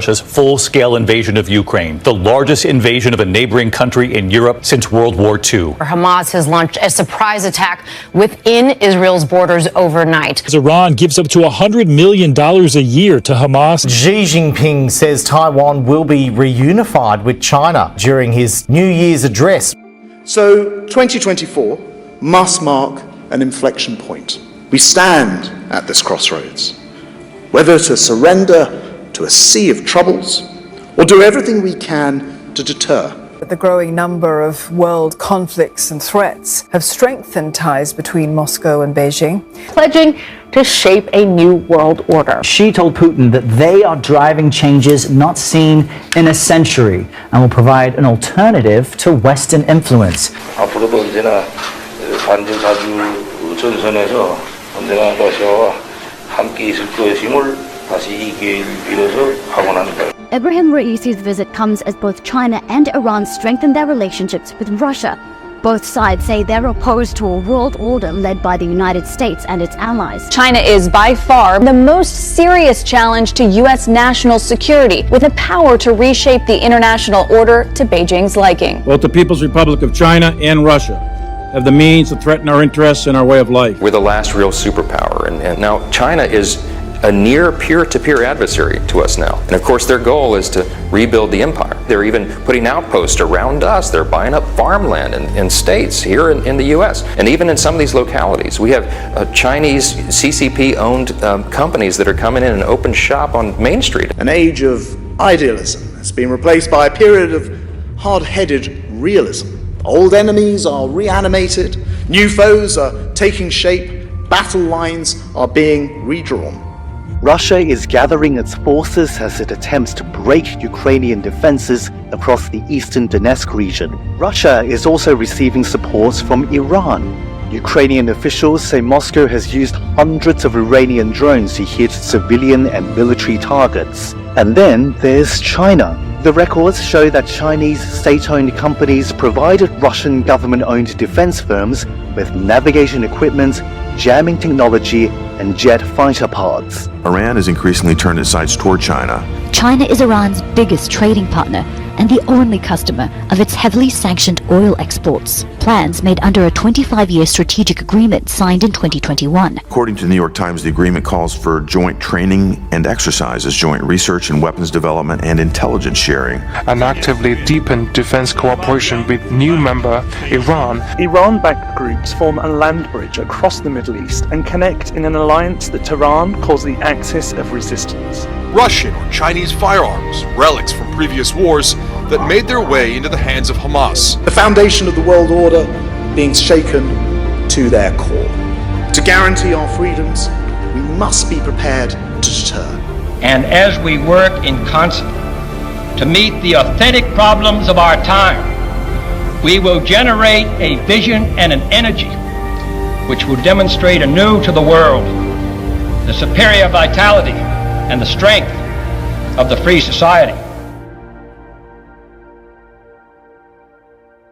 Russia's full-scale invasion of Ukraine, the largest invasion of a neighboring country in Europe since World War II. Hamas has launched a surprise attack within Israel's borders overnight. As Iran gives up to $100 million a year to Hamas. Xi Jinping says Taiwan will be reunified with China during his New Year's address. So 2024 must mark an inflection point. We stand at this crossroads, whether to surrender to a sea of troubles, or do everything we can to deter. The growing number of world conflicts and threats have strengthened ties between Moscow and Beijing, Pledging to shape a new world order. Xi told Putin that they are driving changes not seen in a century and will provide an alternative to Western influence. 앞으로도 언제나 반전사주 전선에서 언제나 러시아와 함께 있을 것임을 Ibrahim Raisi's visit comes as both China and Iran strengthen their relationships with Russia. Both sides say they're opposed to a world order led by the United States and its allies. China is by far the most serious challenge to U.S. national security, with the power to reshape the international order to Beijing's liking. Both the People's Republic of China and Russia have the means to threaten our interests and our way of life. We're the last real superpower, and now China is a near peer-to-peer adversary to us now. And of course their goal is to rebuild the empire. They're even putting outposts around us. They're buying up farmland in states here in the US. And even in some of these localities, we have Chinese CCP-owned companies that are coming in and open shop on Main Street. An age of idealism has been replaced by a period of hard-headed realism. Old enemies are reanimated, new foes are taking shape, battle lines are being redrawn. Russia is gathering its forces as it attempts to break Ukrainian defenses across the eastern Donetsk region. Russia is also receiving support from Iran. Ukrainian officials say Moscow has used hundreds of Iranian drones to hit civilian and military targets. And then there's China. The records show that Chinese state-owned companies provided Russian government-owned defense firms with navigation equipment, jamming technology, and jet fighter pods. Iran has increasingly turned its sights toward China. China is Iran's biggest trading partner and the only customer of its heavily sanctioned oil exports. Plans made under a 25-year strategic agreement signed in 2021. According to the New York Times, the agreement calls for joint training and exercises, joint research and weapons development, and intelligence sharing. And actively deepen defense cooperation with new member Iran. Iran-backed groups form a land bridge across the Middle East and connect in an alliance that Tehran calls the axis of resistance. Russian or Chinese firearms, relics from previous wars that made their way into the hands of Hamas. The foundation of the world order being shaken to their core. To guarantee our freedoms, we must be prepared to deter. And as we work in concert to meet the authentic problems of our time, we will generate a vision and an energy which will demonstrate anew to the world the superior vitality and the strength of the free society.